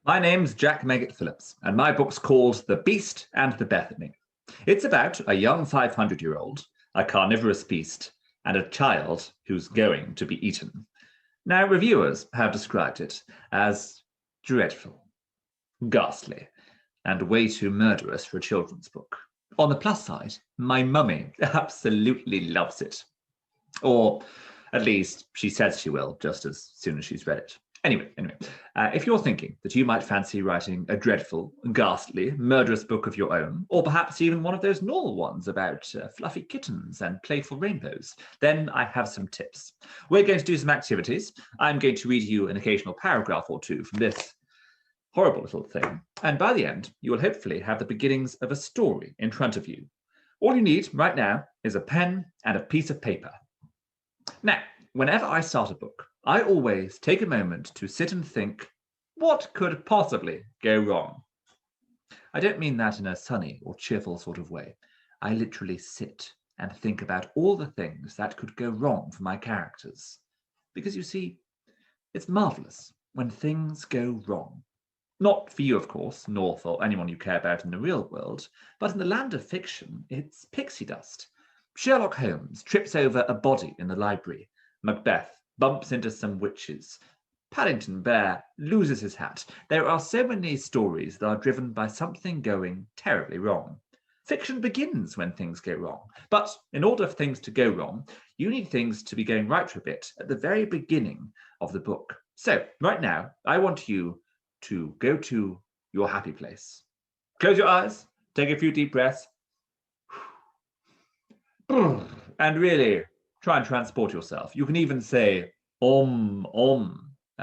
My name's Jack Meggitt Phillips, and my book's called The Beast and the Bethany. It's about a young 500-year-old, a carnivorous beast, and a child who's going to be eaten. Now, reviewers have described it as dreadful, ghastly, and way too murderous for a children's book. On the plus side, my mummy absolutely loves it. Or at least she says she will, just as soon as she's read it. Anyway, if you're thinking that you might fancy writing a dreadful, ghastly, murderous book of your own, or perhaps even one of those normal ones about fluffy kittens and playful rainbows, then I have some tips. We're going to do some activities. I'm going to read you an occasional paragraph or two from this horrible little thing, and by the end, you will hopefully have the beginnings of a story in front of you. All you need right now is a pen and a piece of paper. Now, whenever I start a book, I always take a moment to sit and think, what could possibly go wrong? I don't mean that in a sunny or cheerful sort of way. I literally sit and think about all the things that could go wrong for my characters. Because you see, it's marvelous when things go wrong. Not for you, of course, nor for anyone you care about in the real world, but in the land of fiction, it's pixie dust. Sherlock Holmes trips over a body in the library. Macbeth bumps into some witches. Paddington Bear loses his hat. There are so many stories that are driven by something going terribly wrong. Fiction begins when things go wrong. But in order for things to go wrong, you need things to be going right for a bit at the very beginning of the book. So, right now, I want you to go to your happy place. Close your eyes, take a few deep breaths, and really try and transport yourself. You can even say om,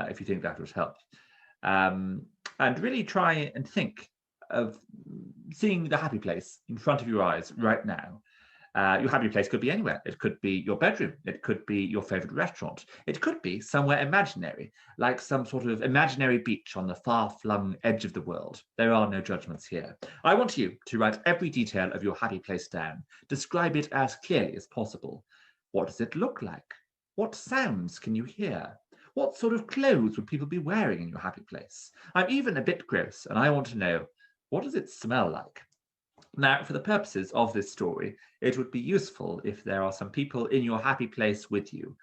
if you think that would help. And really try and think of seeing the happy place in front of your eyes right now. Your happy place could be anywhere. It could be your bedroom. It could be your favorite restaurant. It could be somewhere imaginary, like some sort of imaginary beach on the far-flung edge of the world. There are no judgments here. I want you to write every detail of your happy place down. Describe it as clearly as possible. What does it look like? What sounds can you hear? What sort of clothes would people be wearing in your happy place? I'm even a bit gross, and I want to know, what does it smell like? Now, for the purposes of this story, it would be useful if there are some people in your happy place with you.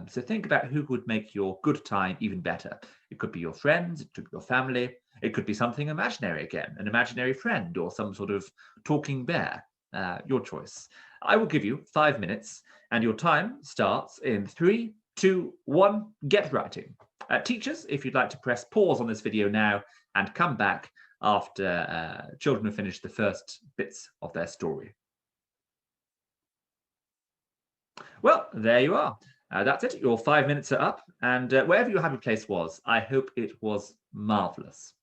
So think about who would make your good time even better. It could be your friends, it could be your family, it could be something imaginary again, an imaginary friend or some sort of talking bear. Your choice. I will give you 5 minutes, and your time starts in 3, 2, 1, get writing. Teachers, if you'd like to press pause on this video now and come back after children have finished the first bits of their story. Well, there you are. That's it. Your 5 minutes are up, and wherever your happy place was, I hope it was marvelous.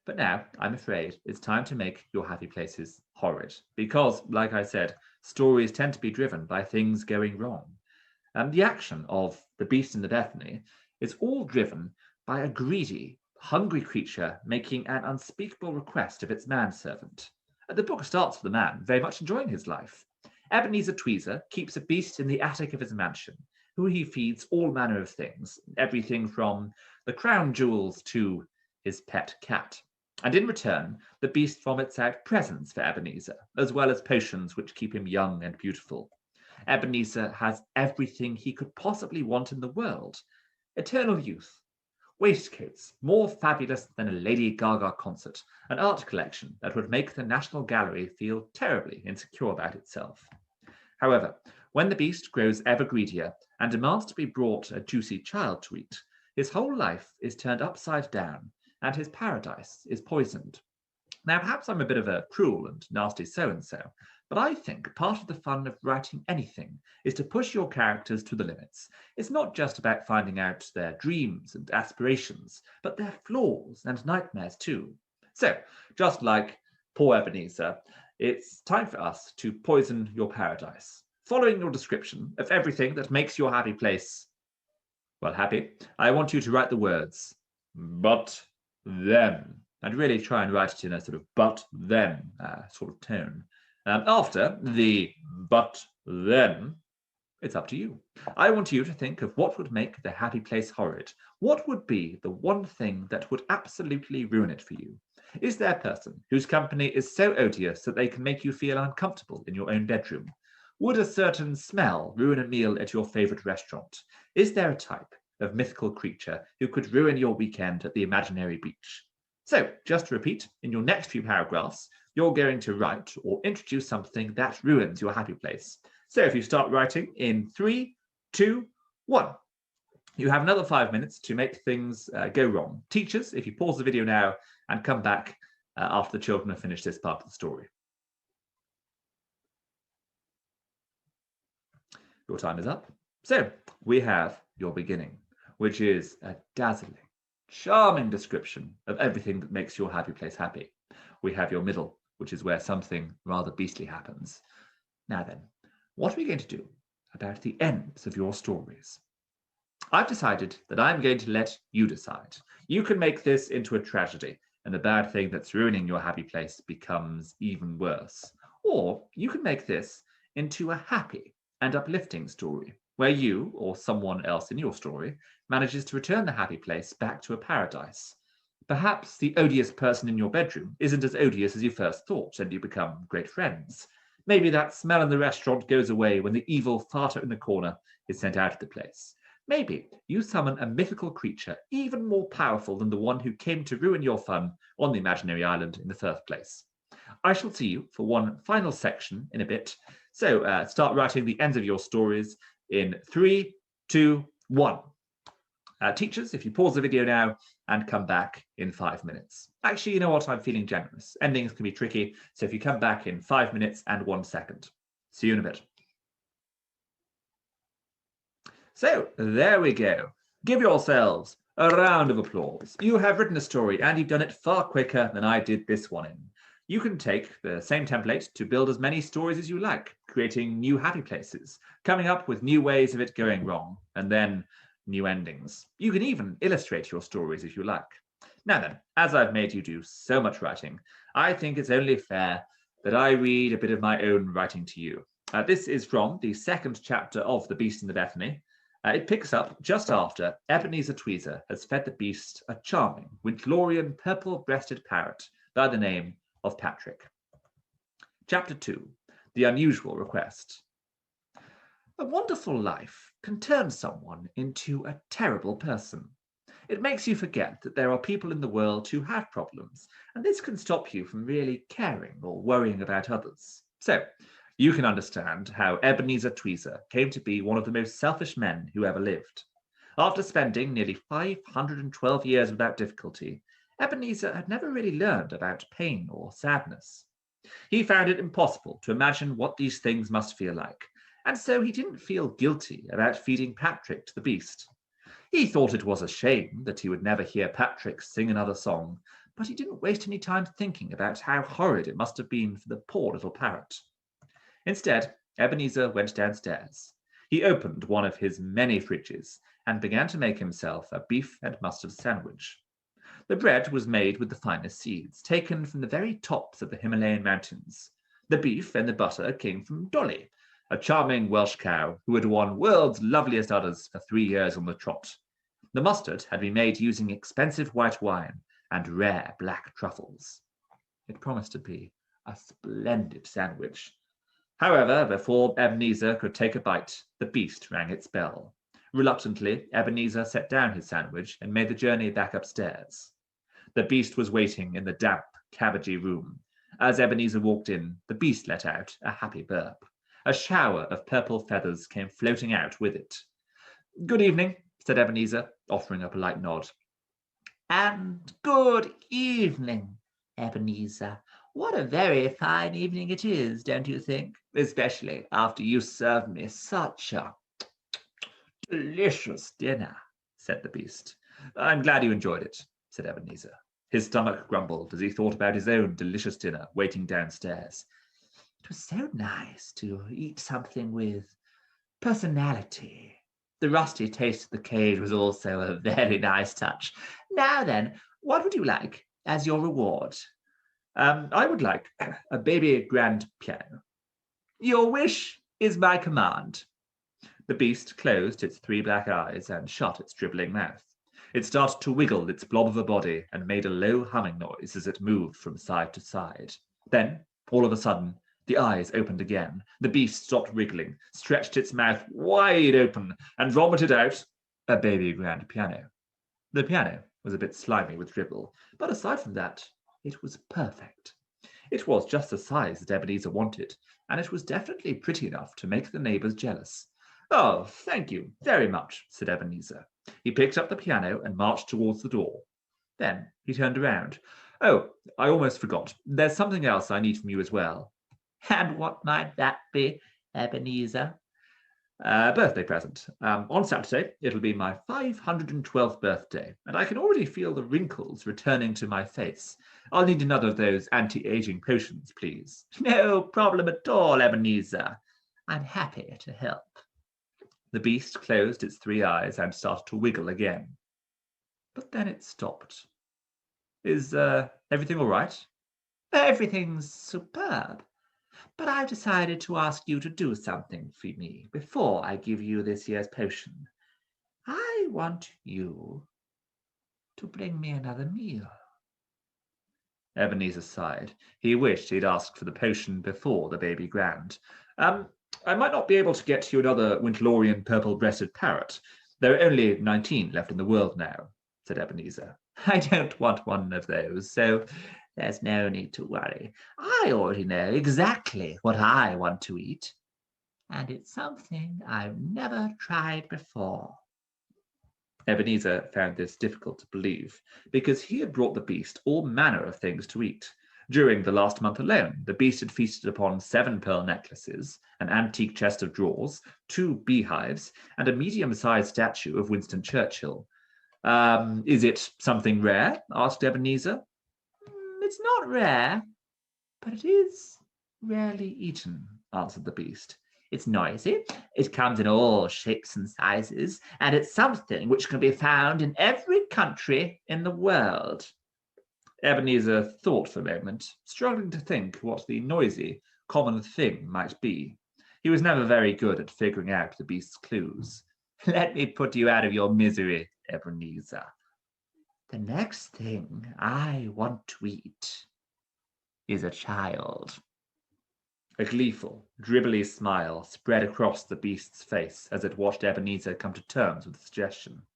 But now, I'm afraid, it's time to make your happy places horrid, because, like I said, stories tend to be driven by things going wrong. The action of The Beast and the Bethany is all driven by a greedy, hungry creature making an unspeakable request of its manservant. The book starts with the man very much enjoying his life. Ebenezer Tweezer keeps a beast in the attic of his mansion, who he feeds all manner of things, everything from the crown jewels to his pet cat. And in return, the beast vomits out presents for Ebenezer, as well as potions which keep him young and beautiful. Ebenezer has everything he could possibly want in the world: eternal youth, waistcoats more fabulous than a Lady Gaga concert, an art collection that would make the National Gallery feel terribly insecure about itself. However, when the beast grows ever greedier and demands to be brought a juicy child to eat, his whole life is turned upside down, and his paradise is poisoned. Now, perhaps I'm a bit of a cruel and nasty so-and-so, but I think part of the fun of writing anything is to push your characters to the limits. It's not just about finding out their dreams and aspirations, but their flaws and nightmares too. So, just like poor Ebenezer, it's time for us to poison your paradise. Following your description of everything that makes your happy place, well, happy, I want you to write the words, but then, and really try and write it in a sort of but then sort of tone. After the but then, It's up to you. I want you to think of what would make the happy place horrid. What would be the one thing that would absolutely ruin it for you? Is there a person whose company is so odious that they can make you feel uncomfortable in your own bedroom? Would a certain smell ruin a meal at your favorite restaurant? Is there a type of mythical creature who could ruin your weekend at the imaginary beach? So, just to repeat, in your next few paragraphs, you're going to write or introduce something that ruins your happy place. So if you start writing in 3, 2, 1, you have another 5 minutes to make things go wrong. Teachers, if you pause the video now and come back after the children have finished this part of the story. Your time is up. So we have your beginning, which is a dazzling, charming description of everything that makes your happy place happy. We have your middle, which is where something rather beastly happens. Now then, what are we going to do about the ends of your stories? I've decided that I'm going to let you decide. You can make this into a tragedy, and the bad thing that's ruining your happy place becomes even worse. Or you can make this into a happy and uplifting story, where you, or someone else in your story, manages to return the happy place back to a paradise. Perhaps the odious person in your bedroom isn't as odious as you first thought, and you become great friends. Maybe that smell in the restaurant goes away when the evil farter in the corner is sent out of the place. Maybe you summon a mythical creature even more powerful than the one who came to ruin your fun on the imaginary island in the first place. I shall see you for one final section in a bit. So start writing the ends of your stories in 3, 2, 1. Teachers, if you pause the video now and come back in 5 minutes. Actually, you know what? I'm feeling generous. Endings can be tricky, so if you come back in 5 minutes and 1 second. See you in a bit. So, there we go. Give yourselves a round of applause. You have written a story, and you've done it far quicker than I did this one in. You can take the same template to build as many stories as you like, creating new happy places, coming up with new ways of it going wrong, and then new endings. You can even illustrate your stories if you like. Now then, as I've made you do so much writing, I think it's only fair that I read a bit of my own writing to you. This is from the second chapter of The Beast in the Bethany. It picks up just after Ebenezer Tweezer has fed the beast a charming, Winklorian, purple-breasted parrot by the name of Patrick. Chapter 2, The Unusual Request. A wonderful life can turn someone into a terrible person. It makes you forget that there are people in the world who have problems, and this can stop you from really caring or worrying about others. So, you can understand how Ebenezer Tweezer came to be one of the most selfish men who ever lived. After spending nearly 512 years without difficulty, Ebenezer had never really learned about pain or sadness. He found it impossible to imagine what these things must feel like, and so he didn't feel guilty about feeding Patrick to the beast. He thought it was a shame that he would never hear Patrick sing another song, but he didn't waste any time thinking about how horrid it must have been for the poor little parrot. Instead, Ebenezer went downstairs. He opened one of his many fridges and began to make himself a beef and mustard sandwich. The bread was made with the finest seeds, taken from the very tops of the Himalayan mountains. The beef and the butter came from Dolly, a charming Welsh cow who had won world's loveliest udders for 3 years on the trot. The mustard had been made using expensive white wine and rare black truffles. It promised to be a splendid sandwich. However, before Ebenezer could take a bite, the beast rang its bell. Reluctantly, Ebenezer set down his sandwich and made the journey back upstairs. The beast was waiting in the damp, cabbagey room. As Ebenezer walked in, the beast let out a happy burp. A shower of purple feathers came floating out with it. "Good evening," said Ebenezer, offering a polite nod. "And good evening, Ebenezer. What a very fine evening it is, don't you think? Especially after you served me such a delicious dinner," said the beast. "I'm glad you enjoyed it," said Ebenezer. His stomach grumbled as he thought about his own delicious dinner waiting downstairs. It was so nice to eat something with personality. The rusty taste of the cage was also a very nice touch. Now then, what would you like as your reward? I would like a baby grand piano. Your wish is my command. The beast closed its 3 black eyes and shut its dribbling mouth. It started to wiggle its blob of a body and made a low humming noise as it moved from side to side. Then, all of a sudden, the eyes opened again. The beast stopped wriggling, stretched its mouth wide open, and vomited out a baby grand piano. The piano was a bit slimy with dribble, but aside from that, it was perfect. It was just the size that Ebenezer wanted, and it was definitely pretty enough to make the neighbors jealous. "Oh, thank you very much," said Ebenezer. He picked up the piano and marched towards the door. Then he turned around. "Oh, I almost forgot. There's something else I need from you as well." And what might that be, Ebenezer? Birthday present. On Saturday, it'll be my 512th birthday, and I can already feel the wrinkles returning to my face. I'll need another of those anti-aging potions, please. No problem at all, Ebenezer. I'm happy to help. The beast closed its 3 eyes and started to wiggle again. But then it stopped. "Is everything all right?" Everything's superb. But I've decided to ask you to do something for me before I give you this year's potion. I want you to bring me another meal." Ebenezer sighed. He wished he'd asked for the potion before the baby grand. I might not be able to get you another Wintlorian purple-breasted parrot. There are only 19 left in the world now," said Ebenezer. "I don't want one of those, so there's no need to worry. I already know exactly what I want to eat, and it's something I've never tried before." Ebenezer found this difficult to believe, because he had brought the beast all manner of things to eat. During the last month alone, the beast had feasted upon 7 pearl necklaces, an antique chest of drawers, 2 beehives, and a medium-sized statue of Winston Churchill. "Is it something rare?" asked Ebenezer. It's not rare, but it is rarely eaten," answered the beast. "It's noisy, it comes in all shapes and sizes, and it's something which can be found in every country in the world." Ebenezer thought for a moment, struggling to think what the noisy, common thing might be. He was never very good at figuring out the beast's clues. "Let me put you out of your misery, Ebenezer. The next thing I want to eat is a child." A gleeful, dribbly smile spread across the beast's face as it watched Ebenezer come to terms with the suggestion.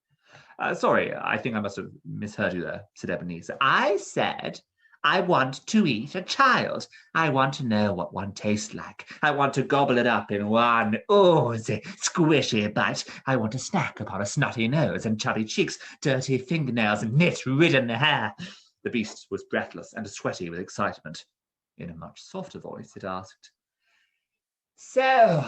"Sorry, I think I must have misheard you there," said Ebenezer. "I said I want to eat a child. I want to know what one tastes like. I want to gobble it up in one oozy, squishy bite. I want to snack upon a snotty nose and chubby cheeks, dirty fingernails and knit-ridden hair." The beast was breathless and sweaty with excitement. In a much softer voice, it asked, "So,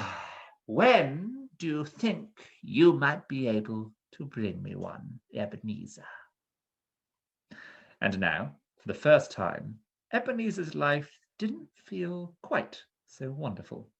when do you think you might be able to bring me one, Ebenezer?" And now, for the first time, Ebenezer's life didn't feel quite so wonderful.